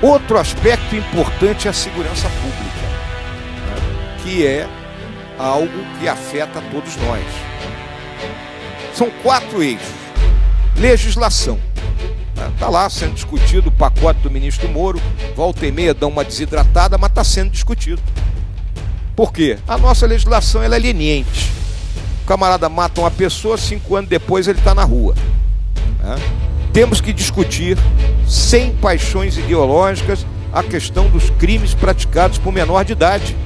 Outro aspecto importante é a segurança pública, né, que é algo que afeta a todos nós. São 4 eixos. Legislação. Está lá sendo discutido o pacote do ministro Moro, volta e meia dá uma desidratada, mas está sendo discutido. Por quê? A nossa legislação ela é leniente. O camarada mata uma pessoa, 5 anos depois ele está na rua. Temos que discutir, sem paixões ideológicas, a questão dos crimes praticados por menor de idade.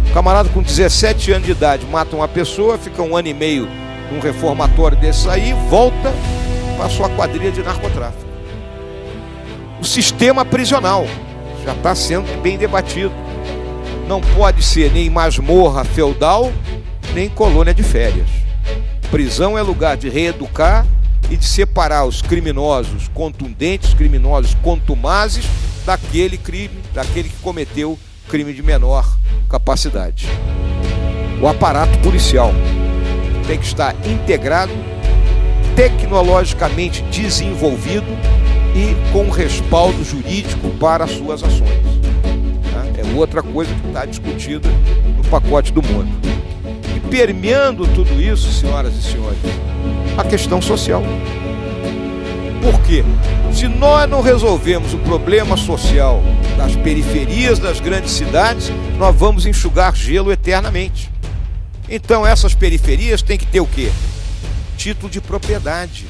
O camarada com 17 anos de idade mata uma pessoa, fica 1 ano e meio num reformatório desse aí, volta para a sua quadrilha de narcotráfico. O sistema prisional já está sendo bem debatido. Não pode ser nem masmorra feudal, nem colônia de férias. Prisão é lugar de reeducar e de separar os criminosos contundentes, criminosos contumazes, daquele que cometeu crime de menor capacidade. O aparato policial tem que estar integrado, tecnologicamente desenvolvido e com respaldo jurídico para as suas ações. É outra coisa que está discutida no pacote do Moro. E permeando tudo isso, senhoras e senhores, a questão social. Por quê? Se nós não resolvemos o problema social das periferias das grandes cidades, nós vamos enxugar gelo eternamente. Então essas periferias têm que ter o quê? Título de propriedade.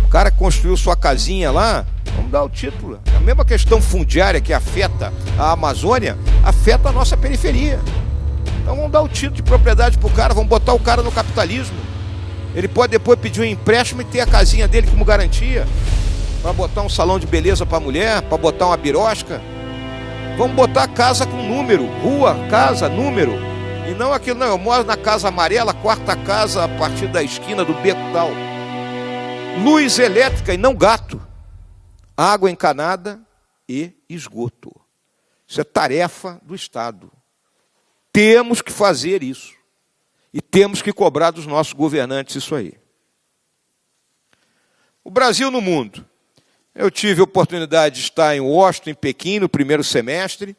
O cara construiu sua casinha lá, vamos dar o título. A mesma questão fundiária que afeta a Amazônia, afeta a nossa periferia. Então vamos dar o título de propriedade para o cara, vamos botar o cara no capitalismo. Ele pode depois pedir um empréstimo e ter a casinha dele como garantia, para botar um salão de beleza para a mulher, para botar uma birosca. Vamos botar casa com número, rua, casa, número. E não aquilo, não, eu moro na casa amarela, 4ª casa a partir da esquina do beco tal. Luz elétrica e não gato. Água encanada e esgoto. Isso é tarefa do Estado. Temos que fazer isso. E temos que cobrar dos nossos governantes isso aí. O Brasil no mundo. Eu tive a oportunidade de estar em Washington, em Pequim, no primeiro semestre.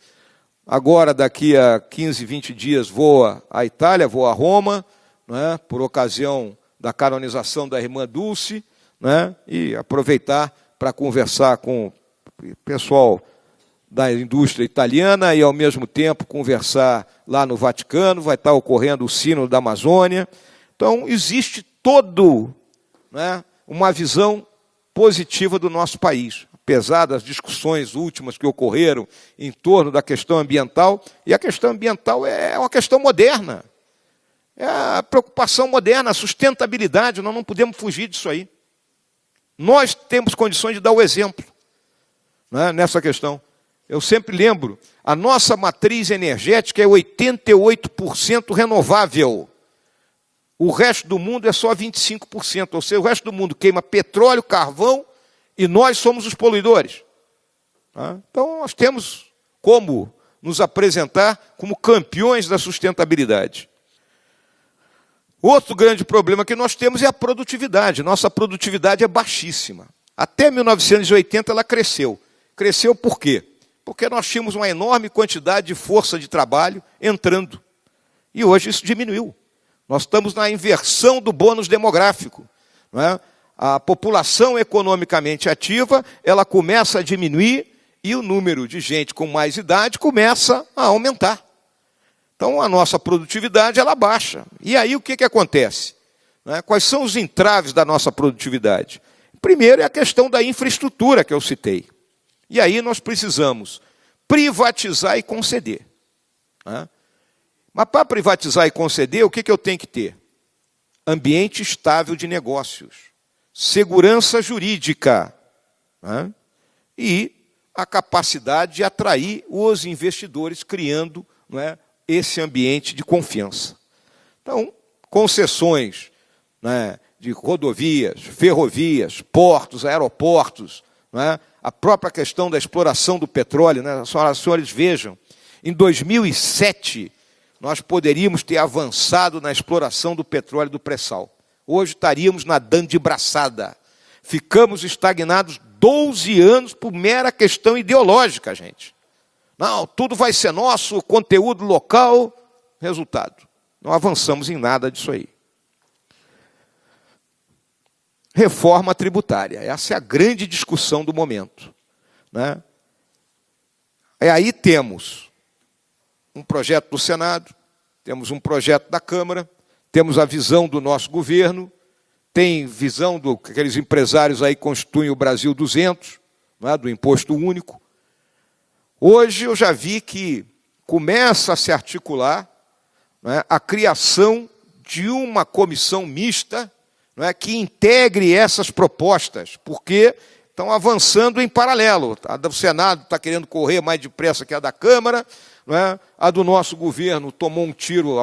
Agora, daqui a 15, 20 dias, vou à Itália, vou a Roma, né, por ocasião da canonização da irmã Dulce, né, e aproveitar para conversar com o pessoal da indústria italiana e, ao mesmo tempo, conversar lá no Vaticano. Vai estar ocorrendo o Sínodo da Amazônia. Então, existe uma visão positiva do nosso país, apesar das discussões últimas que ocorreram em torno da questão ambiental. E a questão ambiental é uma questão moderna. É a preocupação moderna, a sustentabilidade. Nós não podemos fugir disso aí. Nós temos condições de dar o exemplo, né, nessa questão. Eu sempre lembro, a nossa matriz energética é 88% renovável. O resto do mundo é só 25%. Ou seja, o resto do mundo queima petróleo, carvão, e nós somos os poluidores. Então, nós temos como nos apresentar como campeões da sustentabilidade. Outro grande problema que nós temos é a produtividade. Nossa produtividade é baixíssima. Até 1980 ela cresceu. Cresceu por quê? Porque nós tínhamos uma enorme quantidade de força de trabalho entrando. E hoje isso diminuiu. Nós estamos na inversão do bônus demográfico. Não é? A população economicamente ativa, ela começa a diminuir e o número de gente com mais idade começa a aumentar. Então, a nossa produtividade ela baixa. E aí, o que acontece? Quais são os entraves da nossa produtividade? Primeiro é a questão da infraestrutura que eu citei. E aí nós precisamos privatizar e conceder. Mas para privatizar e conceder, o que eu tenho que ter? Ambiente estável de negócios, segurança jurídica, e a capacidade de atrair os investidores, criando esse ambiente de confiança. Então, concessões de rodovias, ferrovias, portos, aeroportos, a própria questão da exploração do petróleo. Senhoras e senhores, vejam, em 2007, nós poderíamos ter avançado na exploração do petróleo do pré-sal. Hoje estaríamos nadando de braçada. Ficamos estagnados 12 anos por mera questão ideológica, gente. Não, tudo vai ser nosso, conteúdo local. Resultado, não avançamos em nada disso aí. Reforma tributária, essa é a grande discussão do momento, né? Aí temos um projeto do Senado, temos um projeto da Câmara, temos a visão do nosso governo, tem visão daqueles empresários aí que constituem o Brasil 200, né, do imposto único. Hoje eu já vi que começa a se articular, né, a criação de uma comissão mista, né, que integre essas propostas, porque estão avançando em paralelo. A do Senado está querendo correr mais depressa que a da Câmara, né? A do nosso governo tomou um tiro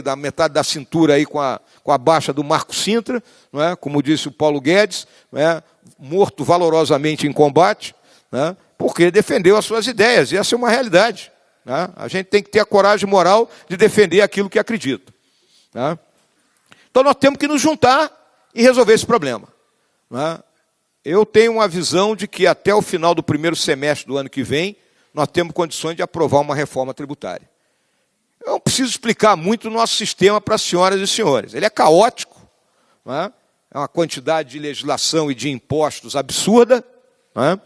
da metade da cintura aí com a baixa do Marco Sintra, né? Como disse o Paulo Guedes, né? Morto valorosamente em combate, né? Porque defendeu as suas ideias, e essa é uma realidade, né? A gente tem que ter a coragem moral de defender aquilo que acredita, né? Então nós temos que nos juntar e resolver esse problema, né? Eu tenho uma visão de que até o final do primeiro semestre do ano que vem, nós temos condições de aprovar uma reforma tributária. Eu não preciso explicar muito o nosso sistema para as senhoras e senhores. Ele é caótico, né? É uma quantidade de legislação e de impostos absurda, né?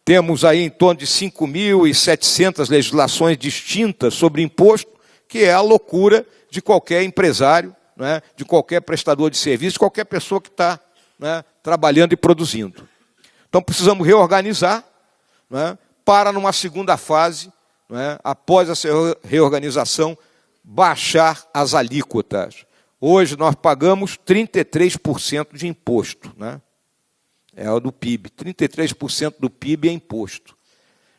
Temos aí em torno de 5.700 legislações distintas sobre imposto, que é a loucura de qualquer empresário, né? De qualquer prestador de serviço, de qualquer pessoa que está, né, trabalhando e produzindo. Então precisamos reorganizar, né, para numa segunda fase, né, após essa reorganização, baixar as alíquotas. Hoje nós pagamos 33% de imposto, né? É o do PIB. 33% do PIB é imposto.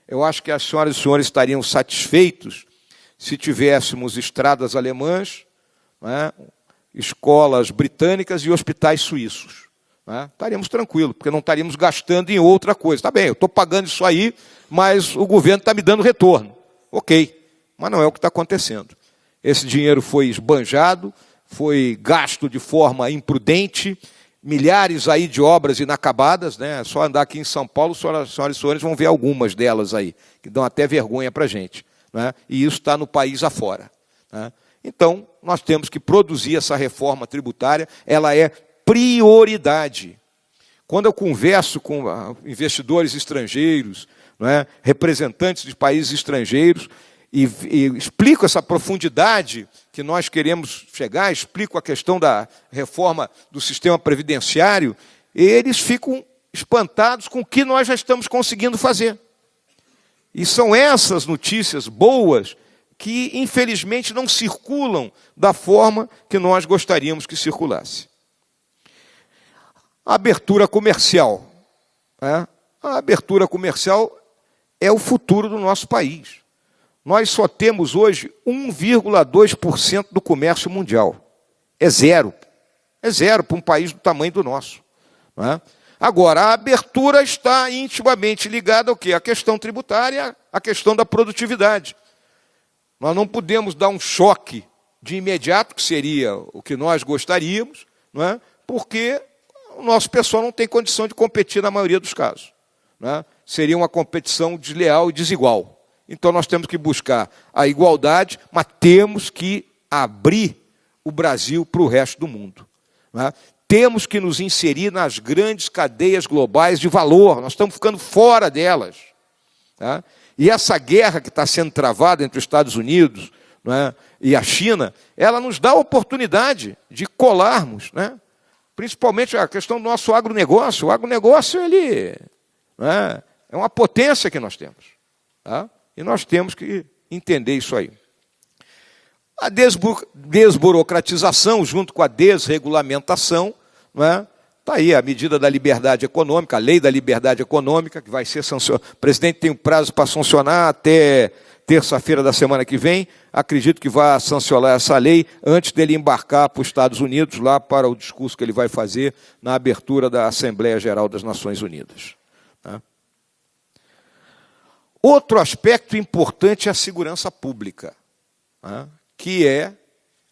Eu acho que as senhoras e senhores estariam satisfeitos se tivéssemos estradas alemãs, né, escolas britânicas e hospitais suíços, né? Estaríamos tranquilos, porque não estaríamos gastando em outra coisa. Tá bem, eu estou pagando isso aí, mas o governo está me dando retorno. Ok, mas não é o que está acontecendo. Esse dinheiro foi esbanjado, foi gasto de forma imprudente, milhares aí de obras inacabadas, né? É só andar aqui em São Paulo, senhoras e senhores vão ver algumas delas aí, que dão até vergonha para a gente, né? E isso está no país afora, né? Então, nós temos que produzir essa reforma tributária, ela é prioridade. Quando eu converso com investidores estrangeiros, né, representantes de países estrangeiros, e explico essa profundidade que nós queremos chegar, explico a questão da reforma do sistema previdenciário, eles ficam espantados com o que nós já estamos conseguindo fazer. E são essas notícias boas que, infelizmente, não circulam da forma que nós gostaríamos que circulasse. A abertura comercial, né? A abertura comercial é o futuro do nosso país. Nós só temos hoje 1,2% do comércio mundial. É zero. É zero para um país do tamanho do nosso, né? Agora, a abertura está intimamente ligada ao quê? A questão tributária, a questão da produtividade. Nós não podemos dar um choque de imediato, que seria o que nós gostaríamos, não é? Porque o nosso pessoal não tem condição de competir na maioria dos casos, né? Seria uma competição desleal e desigual. Então nós temos que buscar a igualdade, mas temos que abrir o Brasil para o resto do mundo, né? Temos que nos inserir nas grandes cadeias globais de valor, nós estamos ficando fora delas, tá? E essa guerra que está sendo travada entre os Estados Unidos, né, e a China, ela nos dá a oportunidade de colarmos, né, principalmente a questão do nosso agronegócio. O agronegócio, ele, né, é uma potência que nós temos, tá? E nós temos que entender isso aí. A desburocratização, junto com a desregulamentação, né, está aí a medida da liberdade econômica, a lei da liberdade econômica, que vai ser sancionada. O presidente tem um prazo para sancionar até terça-feira da semana que vem. Acredito que vai sancionar essa lei antes dele embarcar para os Estados Unidos, lá para o discurso que ele vai fazer na abertura da Assembleia Geral das Nações Unidas, né? Outro aspecto importante é a segurança pública, né, que é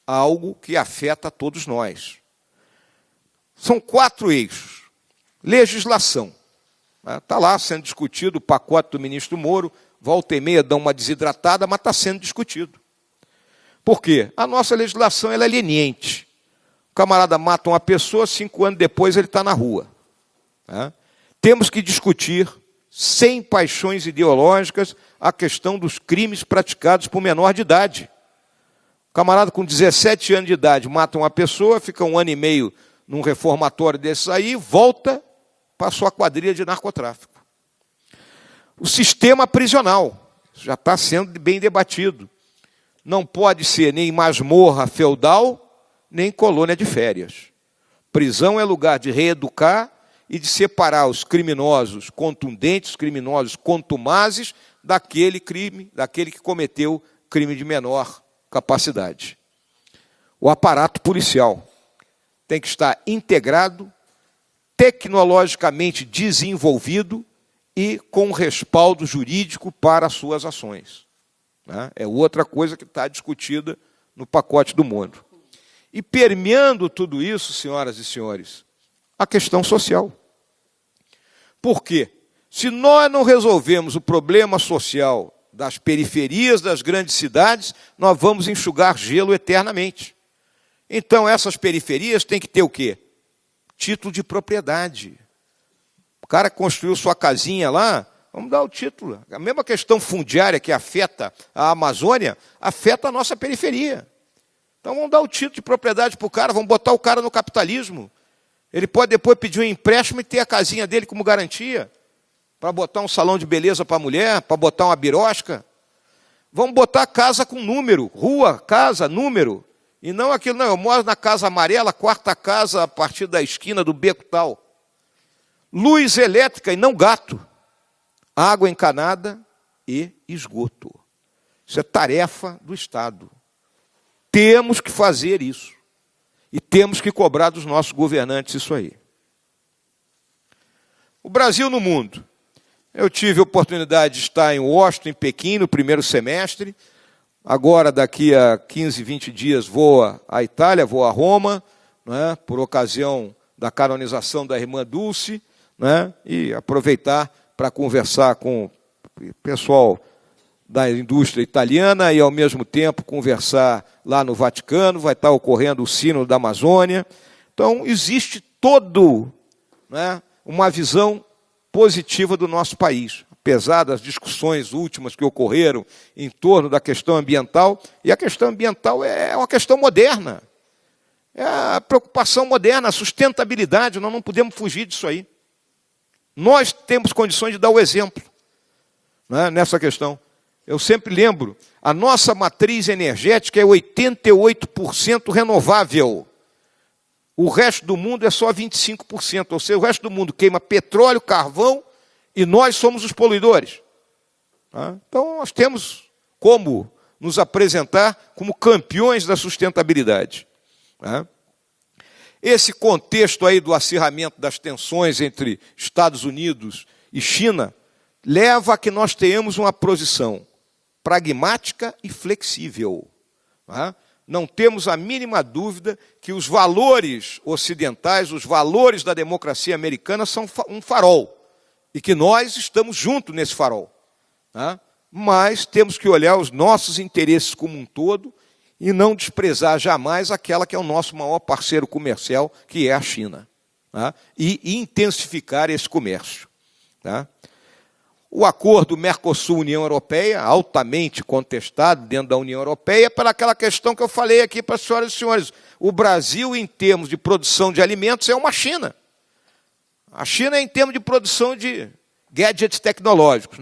algo que afeta a todos nós. São 4 eixos. Legislação. Está lá sendo discutido o pacote do ministro Moro, volta e meia dá uma desidratada, mas está sendo discutido. Por quê? A nossa legislação ela é leniente. O camarada mata uma pessoa, 5 anos depois ele está na rua. Temos que discutir, sem paixões ideológicas, a questão dos crimes praticados por menor de idade. O camarada com 17 anos de idade mata uma pessoa, fica 1 ano e meio num reformatório desses aí, volta para a sua quadrilha de narcotráfico. O sistema prisional já está sendo bem debatido. Não pode ser nem masmorra feudal, nem colônia de férias. Prisão é lugar de reeducar e de separar os criminosos contundentes, os criminosos contumazes, daquele que cometeu crime de menor capacidade. O aparato policial tem que estar integrado, tecnologicamente desenvolvido e com respaldo jurídico para as suas ações. É outra coisa que está discutida no pacote do Moro. E permeando tudo isso, senhoras e senhores, a questão social. Por quê? Se nós não resolvemos o problema social das periferias das grandes cidades, nós vamos enxugar gelo eternamente. Então, essas periferias têm que ter o quê? Título de propriedade. O cara construiu sua casinha lá, vamos dar o título. A mesma questão fundiária que afeta a Amazônia, afeta a nossa periferia. Então, vamos dar o título de propriedade para o cara, vamos botar o cara no capitalismo. Ele pode depois pedir um empréstimo e ter a casinha dele como garantia, para botar um salão de beleza para a mulher, para botar uma birosca. Vamos botar casa com número, rua, casa, número. E não aquilo, não, eu moro na casa amarela, 4ª casa a partir da esquina do beco tal. Luz elétrica e não gato. Água encanada e esgoto. Isso é tarefa do Estado. Temos que fazer isso. E temos que cobrar dos nossos governantes isso aí. O Brasil no mundo. Eu tive a oportunidade de estar em Washington, em Pequim, no primeiro semestre. Agora, daqui a 15, 20 dias, vou à Itália, vou a Roma, por ocasião da canonização da irmã Dulce, e aproveitar para conversar com o pessoal da indústria italiana e, ao mesmo tempo, conversar lá no Vaticano. Vai estar ocorrendo o Sínodo da Amazônia. Então, existe uma visão positiva do nosso país, apesar das discussões últimas que ocorreram em torno da questão ambiental. E a questão ambiental é uma questão moderna. É a preocupação moderna, a sustentabilidade, nós não podemos fugir disso aí. Nós temos condições de dar o exemplo nessa questão. Eu sempre lembro, a nossa matriz energética é 88% renovável. O resto do mundo é só 25%. Ou seja, o resto do mundo queima petróleo, carvão, e nós somos os poluidores. Então, nós temos como nos apresentar como campeões da sustentabilidade. Esse contexto aí do acirramento das tensões entre Estados Unidos e China leva a que nós tenhamos uma posição pragmática e flexível. Não temos a mínima dúvida que os valores ocidentais, os valores da democracia americana são um farol, e que nós estamos juntos nesse farol. Mas temos que olhar os nossos interesses como um todo e não desprezar jamais aquela que é o nosso maior parceiro comercial, que é a China. E intensificar esse comércio. O acordo Mercosul-União Europeia, altamente contestado dentro da União Europeia, pela aquela questão que eu falei aqui para as senhoras e senhores. O Brasil, em termos de produção de alimentos, é uma China. A China é em termos de produção de gadgets tecnológicos.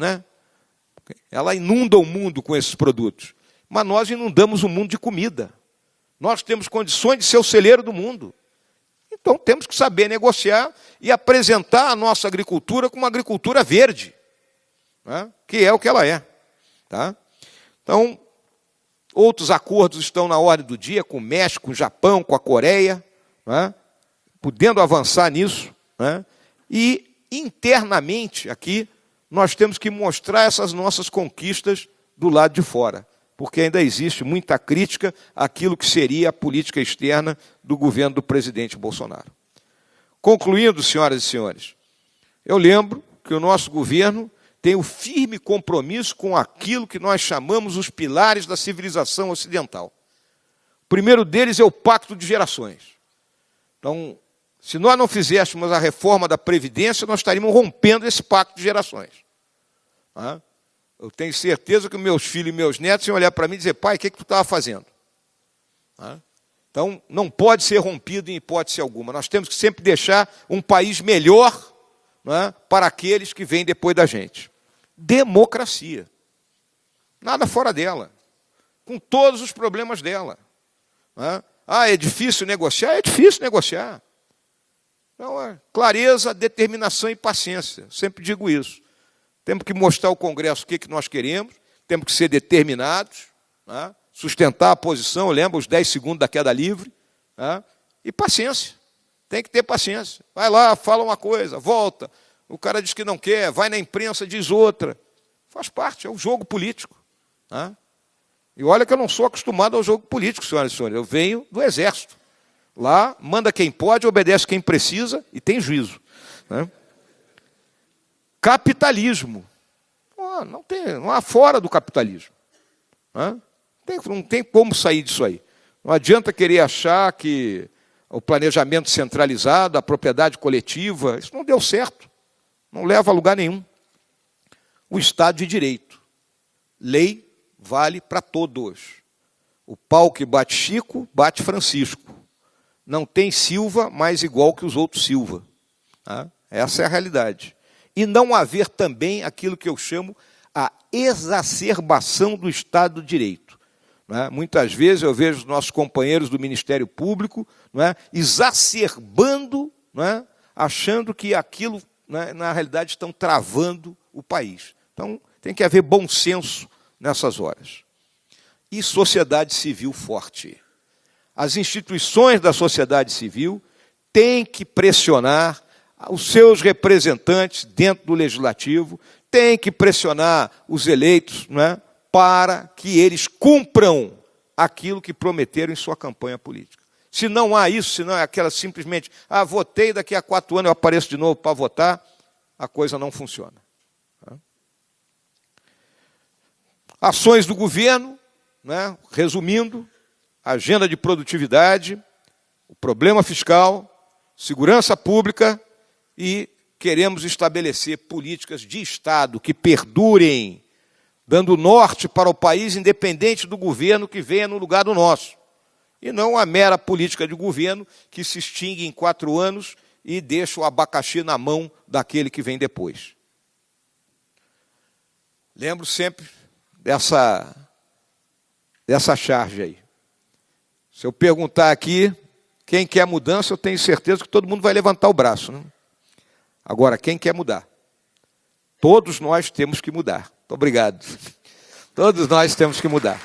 Ela inunda o mundo com esses produtos. Mas nós inundamos o mundo de comida. Nós temos condições de ser o celeiro do mundo. Então, temos que saber negociar e apresentar a nossa agricultura como uma agricultura verde, que é o que ela é. Então, outros acordos estão na ordem do dia, com o México, com o Japão, com a Coreia, podendo avançar nisso. E, internamente, aqui, nós temos que mostrar essas nossas conquistas do lado de fora, porque ainda existe muita crítica àquilo que seria a política externa do governo do presidente Bolsonaro. Concluindo, senhoras e senhores, eu lembro que o nosso governo tem um firme compromisso com aquilo que nós chamamos os pilares da civilização ocidental. O primeiro deles é o Pacto de Gerações. Então, se nós não fizéssemos a reforma da Previdência, nós estaríamos rompendo esse Pacto de Gerações. Eu tenho certeza que meus filhos e meus netos iam olhar para mim e dizer: pai, o que tu estava fazendo? Então, não pode ser rompido em hipótese alguma. Nós temos que sempre deixar um país melhor, para aqueles que vêm depois da gente. Democracia. Nada fora dela. Com todos os problemas dela. É difícil negociar? É difícil negociar. Então, clareza, determinação e paciência. Sempre digo isso. Temos que mostrar ao Congresso o que nós queremos, temos que ser determinados, sustentar a posição, lembra os 10 segundos da queda livre, e paciência. Tem que ter paciência. Vai lá, fala uma coisa, volta. O cara diz que não quer, vai na imprensa, diz outra. Faz parte, é um jogo político. E olha que eu não sou acostumado ao jogo político, senhoras e senhores. Eu venho do Exército. Lá, manda quem pode, obedece quem precisa e tem juízo. Capitalismo. Não há fora do capitalismo. Não tem como sair disso aí. Não adianta querer achar que o planejamento centralizado, a propriedade coletiva, isso não deu certo. Não leva a lugar nenhum. O Estado de Direito. Lei vale para todos. O pau que bate Chico, bate Francisco. Não tem Silva mais igual que os outros Silva. Essa é a realidade. E não haver também aquilo que eu chamo a exacerbação do Estado de Direito. Muitas vezes eu vejo os nossos companheiros do Ministério Público exacerbando, achando que aquilo, na realidade, estão travando o país. Então, tem que haver bom senso nessas horas. E sociedade civil forte. As instituições da sociedade civil têm que pressionar os seus representantes dentro do Legislativo, têm que pressionar os eleitos, para que eles cumpram aquilo que prometeram em sua campanha política. Se não há isso, se não é aquela simplesmente, votei, daqui a 4 anos eu apareço de novo para votar, a coisa não funciona. Ações do governo, resumindo, agenda de produtividade, o problema fiscal, segurança pública e queremos estabelecer políticas de Estado que perdurem, dando norte para o país, independente do governo que venha no lugar do nosso. E não a mera política de governo que se extingue em 4 anos e deixa o abacaxi na mão daquele que vem depois. Lembro sempre dessa charge aí. Se eu perguntar aqui quem quer mudança, eu tenho certeza que todo mundo vai levantar o braço. Agora, quem quer mudar? Todos nós temos que mudar. Muito obrigado. Todos nós temos que mudar.